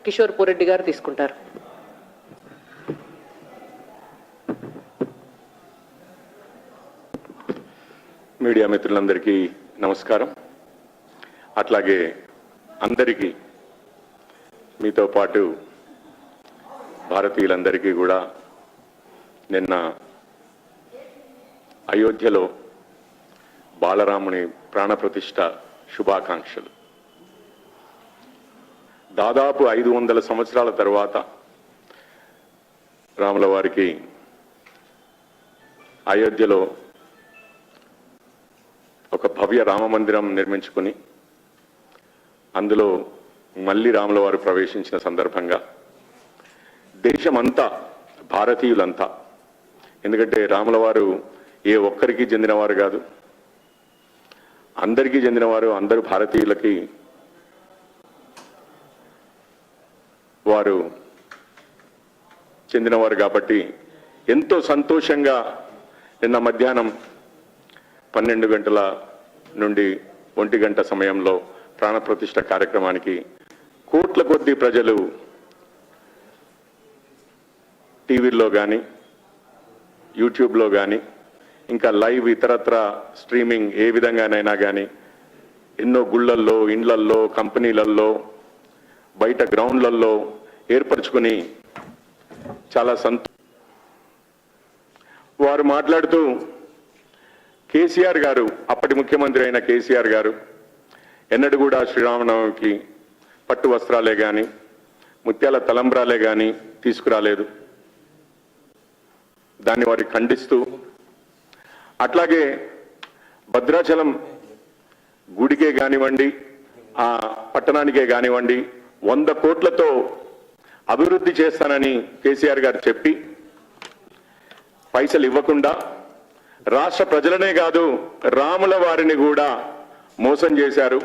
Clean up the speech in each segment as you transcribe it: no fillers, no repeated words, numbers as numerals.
కిషోర్ పూరెడ్డి గారు తీసుకుంటారు. మీడియా మిత్రులందరికీ నమస్కారం. అట్లాగే అందరికీ మీతో పాటు భారతీయులందరికీ కూడా నిన్న అయోధ్యలో బాలరాముని ప్రాణప్రతిష్ఠ శుభాకాంక్షలు. దాదాపు 500 సంవత్సరాల తర్వాత రాముల వారికి అయోధ్యలో ఒక భవ్య రామ మందిరం నిర్మించుకుని అందులో మళ్ళీ రాముల వారు ప్రవేశించిన సందర్భంగా దేశమంతా, భారతీయులంతా, ఎందుకంటే రాముల వారు ఏ ఒక్కరికి చెందినవారు కాదు, అందరికీ చెందినవారు, అందరూ భారతీయులకి వారు చెందినవారు కాబట్టి ఎంతో సంతోషంగా నిన్న మధ్యాహ్నం 12 గంటల నుండి 1 గంట సమయంలో ప్రాణప్రతిష్ఠ కార్యక్రమానికి కోట్ల కొద్దీ ప్రజలు టీవీల్లో కానీ యూట్యూబ్లో కానీ ఇంకా లైవ్ ఇతరత్ర స్ట్రీమింగ్ ఏ విధంగానైనా కానీ ఎన్నో గుళ్ళల్లో, ఇండ్లల్లో, కంపెనీలల్లో, బయట గ్రౌండ్లలో ఏర్పరచుకుని చాలా వారు మాట్లాడుతూ కేసీఆర్ గారు, అప్పటి ముఖ్యమంత్రి అయిన కేసీఆర్ గారు ఎన్నడూ కూడా శ్రీరామనవమికి పట్టు వస్త్రాలే కానీ ముత్యాల తలంబ్రాలే కానీ తీసుకురాలేదు. దాన్ని వారికి ఖండిస్తూ, అట్లాగే భద్రాచలం గుడికే కానివ్వండి, ఆ పట్టణానికే కానివ్వండి 100 కోట్లతో అభివృద్ధి చేస్తానని కేసీఆర్ గారు చెప్పి పైసలు ఇవ్వకుండా రాష్ట్ర ప్రజలనే కాదు రాముల వారిని కూడా మోసం చేశారు.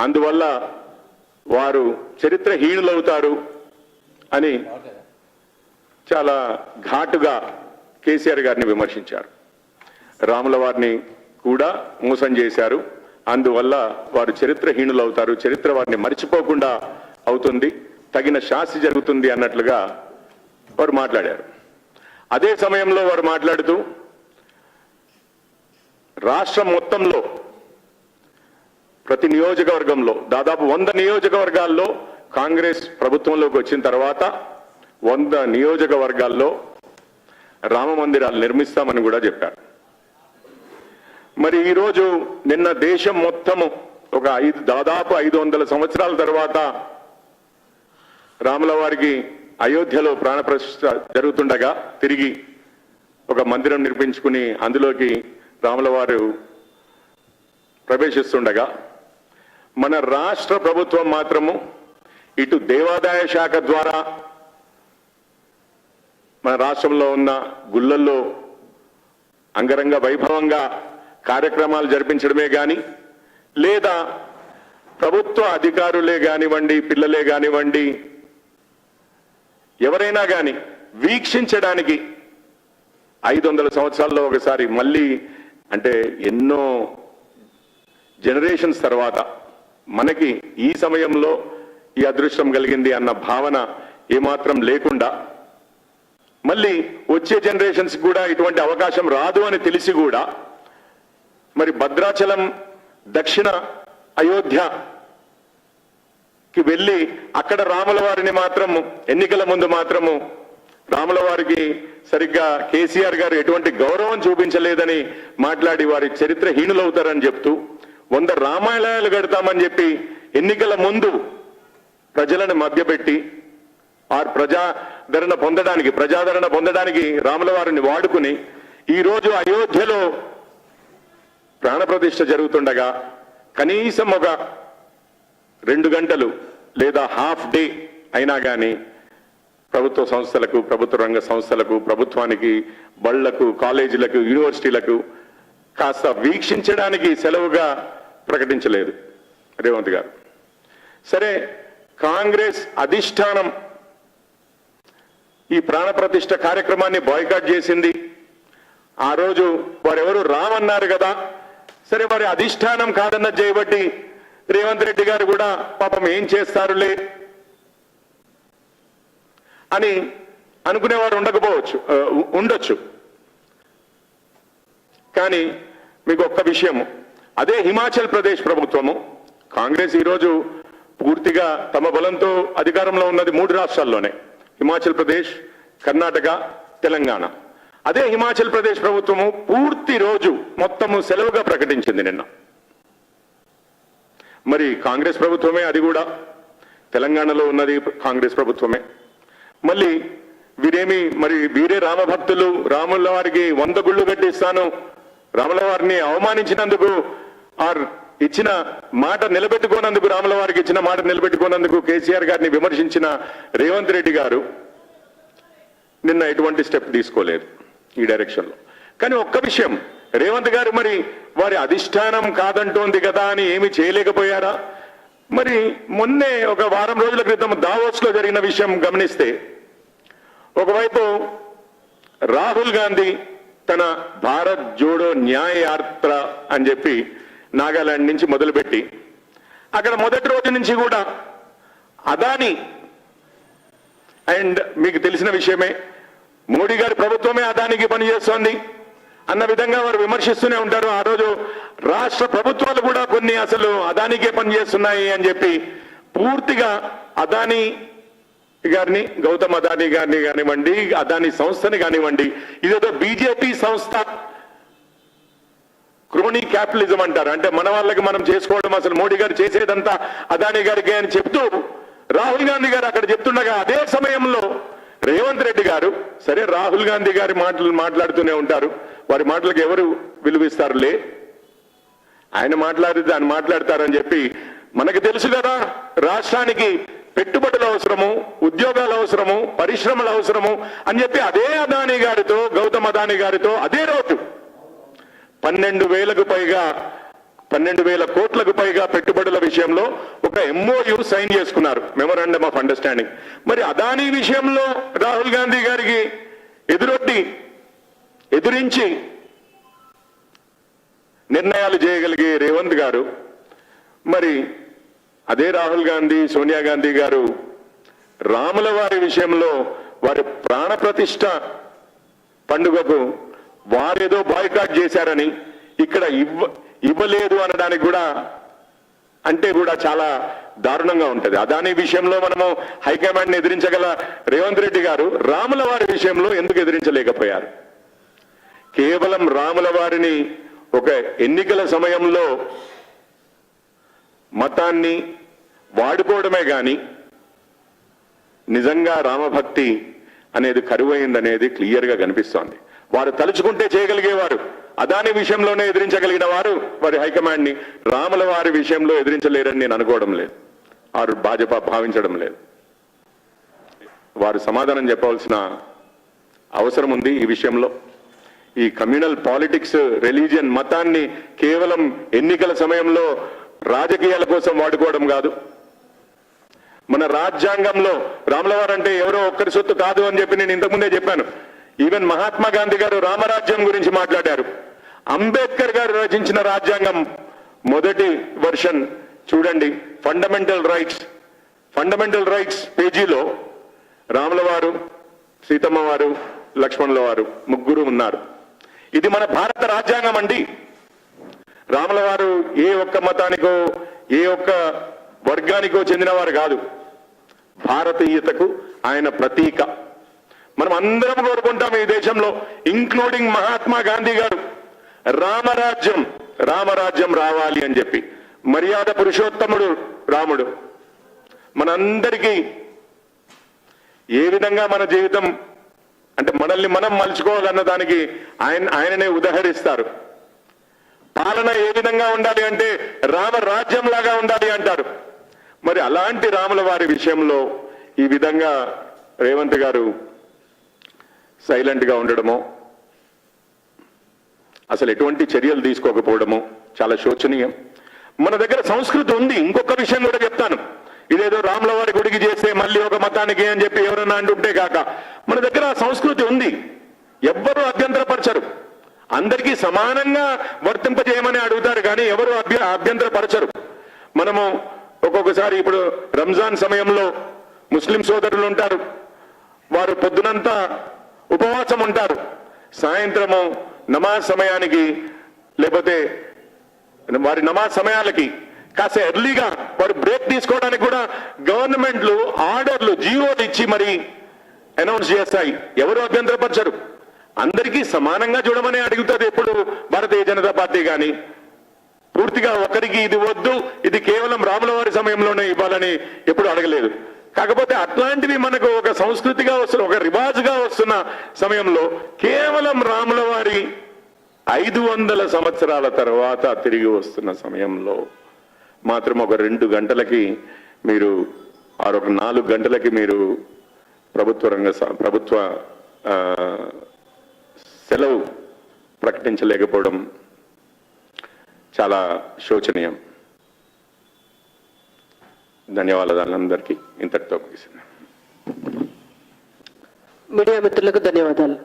అందువల్ల వారు చరిత్రహీనులవుతారు అని చాలా ఘాటుగా కేసీఆర్ గారిని విమర్శించారు. రాముల వారిని కూడా మోసం చేశారు, అందువల్ల వారు చరిత్రహీనులవుతారు, చరిత్ర వారిని మర్చిపోకుండా అవుతుంది, తగిన శాస్తి జరుగుతుంది అన్నట్లుగా వారు మాట్లాడారు. అదే సమయంలో వారు మాట్లాడుతూ రాష్ట్రం మొత్తంలో ప్రతి నియోజకవర్గంలో దాదాపు 100 నియోజకవర్గాల్లో కాంగ్రెస్ ప్రభుత్వంలోకి వచ్చిన తర్వాత 100 నియోజకవర్గాల్లో రామ మందిరాలు నిర్మిస్తామని కూడా చెప్పారు. మరి ఈరోజు నిన్న దేశం మొత్తము ఒక దాదాపు 500 సంవత్సరాల తర్వాత రాముల వారికి అయోధ్యలో ప్రాణప్రతిష్ఠ జరుగుతుండగా తిరిగి ఒక మందిరం నిర్మించుకుని అందులోకి రాముల వారు ప్రవేశిస్తుండగా మన రాష్ట్ర ప్రభుత్వం మాత్రము ఇటు దేవాదాయ శాఖ ద్వారా మన రాష్ట్రంలో ఉన్న గుళ్ళల్లో అంగరంగ వైభవంగా కార్యక్రమాలు జరిపించడమే కానీ, లేదా ప్రభుత్వ అధికారులే కానివ్వండి, పిల్లలే కానివ్వండి, ఎవరైనా కానీ వీక్షించడానికి 500 సంవత్సరాల్లో ఒకసారి మళ్ళీ, అంటే ఎన్నో జనరేషన్స్ తర్వాత మనకి ఈ సమయంలో ఈ అదృష్టం కలిగింది అన్న భావన ఏమాత్రం లేకుండా, మళ్ళీ వచ్చే జనరేషన్స్ కూడా ఇటువంటి అవకాశం రాదు అని తెలిసి కూడా మరి భద్రాచలం దక్షిణ అయోధ్యకి వెళ్ళి అక్కడ రాముల వారిని మాత్రము ఎన్నికల ముందు మాత్రము రాముల వారికి సరిగ్గా కేసీఆర్ గారు ఎటువంటి గౌరవం చూపించలేదని మాట్లాడి వారి చరిత్రహీనులవుతారని చెప్తూ 100 రామాలయాలు కడతామని చెప్పి ఎన్నికల ముందు ప్రజలను మభ్యపెట్టి ప్రజాదరణ పొందడానికి రాముల వారిని వాడుకుని ఈరోజు అయోధ్యలో ప్రాణప్రతిష్ఠ జరుగుతుండగా కనీసం ఒక 2 గంటలు లేదా హాఫ్ డే అయినా కానీ ప్రభుత్వ సంస్థలకు, ప్రభుత్వ రంగ సంస్థలకు, ప్రభుత్వానికి, బళ్లకు, కాలేజీలకు, యూనివర్సిటీలకు కాస్త వీక్షించడానికి సెలవుగా ప్రకటించలేదు రేవంత్ గారు. సరే, కాంగ్రెస్ అధిష్టానం ఈ ప్రాణప్రతిష్ఠ కార్యక్రమాన్ని బాయ్కాట్ చేసింది. ఆ రోజు వారెవరు రామన్నారు కదా, సరే వారి అధిష్టానం కాదన్న చేయబట్టి రేవంత్ రెడ్డి గారు కూడా పాపం ఏం చేస్తారులే అని అనుకునేవారు ఉండొచ్చు. కానీ మీకు ఒక్క విషయం, అదే హిమాచల్ ప్రదేశ్ ప్రభుత్వము, కాంగ్రెస్ ఈరోజు పూర్తిగా తమ బలంతో అధికారంలో ఉన్నది 3 రాష్ట్రాల్లోనే, హిమాచల్ ప్రదేశ్, కర్ణాటక, తెలంగాణ. అదే హిమాచల్ ప్రదేశ్ ప్రభుత్వము పూర్తి రోజు మొత్తము సెలవుగా ప్రకటించింది నిన్న. మరి కాంగ్రెస్ ప్రభుత్వమే, అది కూడా తెలంగాణలో ఉన్నది కాంగ్రెస్ ప్రభుత్వమే. మళ్ళీ వీరే రామభక్తులు, రాముల వారికి 100 గుళ్ళు కట్టిస్తాను, రాముల వారిని అవమానించినందుకు ఇచ్చిన మాట నిలబెట్టుకోనందుకు, రాముల వారికి ఇచ్చిన మాట నిలబెట్టుకోనందుకు కేసీఆర్ గారిని విమర్శించిన రేవంత్ రెడ్డి గారు నిన్న ఎటువంటి స్టెప్ తీసుకోలేదు ఈ డైరెక్షన్లో. కానీ ఒక్క విషయం, రేవంత్ గారు మరి వారి అధిష్టానం కాదంటోంది కదా అని ఏమీ చేయలేకపోయారా? మరి మొన్నే ఒక వారం రోజుల క్రితం దావోస్ లో జరిగిన విషయం గమనిస్తే, ఒకవైపు రాహుల్ గాంధీ తన భారత్ జోడో న్యాయ యాత్ర అని చెప్పి నాగాలాండ్ నుంచి మొదలుపెట్టి, అక్కడ మొదటి రోజు నుంచి కూడా అదాని, అండ్ మీకు తెలిసిన విషయమే, మోడీ గారి ప్రభుత్వమే అదానికి పనిచేస్తోంది అన్న విధంగా వారు విమర్శిస్తూనే ఉంటారు. ఆ రోజు రాష్ట్ర ప్రభుత్వాలు కూడా కొన్ని అసలు అదానికే పనిచేస్తున్నాయి అని చెప్పి పూర్తిగా అదాని గారిని, గౌతమ్ అదాని గారిని కానివ్వండి, అదాని సంస్థని కానివ్వండి, ఇదేదో బీజేపీ సంస్థ, క్రోనీ క్యాపిటలిజం అంటారు, అంటే మన వాళ్ళకి మనం చేసుకోవడం, అసలు మోడీ గారు చేసేదంతా అదాని గారికి అని చెప్తూ రాహుల్ గాంధీ గారు అక్కడ చెప్తుండగా, అదే సమయంలో రేవంత్ రెడ్డి గారు, సరే రాహుల్ గాంధీ గారి మాటలు మాట్లాడుతూనే ఉంటారు, వారి మాటలకు ఎవరు విలువిస్తారులే, ఆయన మాట్లాడతారని చెప్పి మనకు తెలుసు కదా, రాష్ట్రానికి పెట్టుబడులు అవసరము, ఉద్యోగాలు అవసరము, పరిశ్రమలు అవసరము అని చెప్పి అదే అదాని గారితో, గౌతమ్ అదాని గారితో అదే రోజు 12,000 కోట్లకు పైగా పెట్టుబడుల విషయంలో ఒక MOU సైన్ చేసుకున్నారు, మెమోరాండమ్ ఆఫ్ అండర్స్టాండింగ్. మరి అదానీ విషయంలో రాహుల్ గాంధీ గారికి ఎదురించి నిర్ణయాలు చేయగలిగే రేవంత్ గారు, మరి అదే రాహుల్ గాంధీ, సోనియా గాంధీ గారు రాముల వారి విషయంలో వారి ప్రాణప్రతిష్ఠ పండుగకు వారేదో బాయ్కాట్ చేశారని, ఇక్కడ ఇవ్వలేదు అనడానికి కూడా కూడా చాలా దారుణంగా ఉంటుంది. అదాని విషయంలో మనము హైకమాండ్ ఎదిరించగల రేవంత్ రెడ్డి గారు రాముల వారి విషయంలో ఎందుకు ఎదిరించలేకపోయారు? కేవలం రాముల వారిని ఒక ఎన్నికల సమయంలో మతాన్ని వాడుకోవడమే గాని నిజంగా రామభక్తి అనేది కరువైందనేది క్లియర్గా కనిపిస్తోంది. వారు తలుచుకుంటే చేయగలిగేవారు, అదాని విషయంలోనే ఎదిరించగలిగిన వారు వారి హైకమాండ్ ని రాముల వారి విషయంలో ఎదిరించలేరని నేను అనుకోవడం లేదు, వారు భాజపా భావించడం లేదు. వారు సమాధానం చెప్పవలసిన అవసరం ఉంది ఈ విషయంలో. ఈ కమ్యూనల్ పాలిటిక్స్, రిలీజియన్, మతాన్ని కేవలం ఎన్నికల సమయంలో రాజకీయాల కోసం వాడుకోవడం కాదు. మన రాజ్యాంగంలో రాములవారు అంటే ఎవరో ఒక్కరి సొత్తు కాదు అని చెప్పి నేను ఇంతకుముందే చెప్పాను. ఈవెన్ మహాత్మా గాంధీ గారు రామరాజ్యం గురించి మాట్లాడారు. అంబేద్కర్ గారు రచించిన రాజ్యాంగం మొదటి వర్షన్ చూడండి, ఫండమెంటల్ రైట్స్ పేజీలో రాముల వారు, సీతమ్మ వారు, లక్ష్మణుల వారు ముగ్గురు ఉన్నారు. ఇది మన భారత రాజ్యాంగం అండి. రాముల వారు ఏ ఒక్క మతానికో ఏ ఒక్క వర్గానికో చెందినవారు కాదు, భారతీయతకు ఆయన ప్రతీక. మనం అందరం కోరుకుంటాం ఈ దేశంలో, ఇంక్లూడింగ్ మహాత్మా గాంధీ గారు, రామరాజ్యం రావాలి అని చెప్పి. మర్యాద పురుషోత్తముడు రాముడు మనందరికీ ఏ విధంగా మన జీవితం అంటే మనల్ని మనం మలుచుకోవాలన్న దానికి ఆయననే ఉదహరిస్తారు. పాలన ఏ విధంగా ఉండాలి అంటే రామరాజ్యం లాగా ఉండాలి అంటారు. మరి అలాంటి రాముల వారి విషయంలో ఈ విధంగా రేవంత్ గారు సైలెంట్ గా ఉండడమో, అసలు ఎటువంటి చర్యలు తీసుకోకపోవడమో చాలా శోచనీయం. మన దగ్గర సంస్కృతి ఉంది. ఇంకొక విషయం కూడా చెప్తాను, ఇదేదో రాముల వారి గుడికి చేస్తే మళ్ళీ ఒక మతానికి అని చెప్పి ఎవరన్నా అంటుంటే కాక, మన దగ్గర సంస్కృతి ఉంది, ఎవ్వరూ అభ్యంతరపరచరు. అందరికీ సమానంగా వర్తింపజేయమని అడుగుతారు కానీ ఎవరు అభ్యంతరపరచరు. మనము ఒక్కొక్కసారి ఇప్పుడు రంజాన్ సమయంలో ముస్లిం సోదరులు ఉంటారు, వారు పొద్దునంతా ఉపవాసం ఉంటారు, సాయంత్రము నమాజ్ సమయానికి లేకపోతే వారి నమాజ్ సమయాలకి కాస్త ఎర్లీగా వారు బ్రేక్ తీసుకోవడానికి కూడా గవర్నమెంట్లు ఆర్డర్లు జీవోలు ఇచ్చి మరి అనౌన్స్ చేస్తాయి. ఎవరు అభ్యంతరపరచరు, అందరికీ సమానంగా చూడమని అడుగుతుంది ఎప్పుడు భారతీయ జనతా పార్టీ. కానీ పూర్తిగా ఒకరికి ఇది వద్దు, ఇది కేవలం రాముల వారి సమయంలోనే ఇవ్వాలని ఎప్పుడు అడగలేదు. కాకపోతే అట్లాంటివి మనకు ఒక సంస్కృతిగా వస్తున్న, ఒక రివాజుగా వస్తున్న సమయంలో కేవలం రాముల వారి 500 సంవత్సరాల తర్వాత తిరిగి వస్తున్న సమయంలో మాత్రం ఒక 2 గంటలకి మీరు ఒక 4 గంటలకి మీరు ప్రభుత్వ సెలవు ప్రకటించలేకపోవడం చాలా శోచనీయం. ధన్యవాదాలు అందరికీ. ఇంతటితో ముగిసింది. మీడియా మిత్రులకు ధన్యవాదాలు.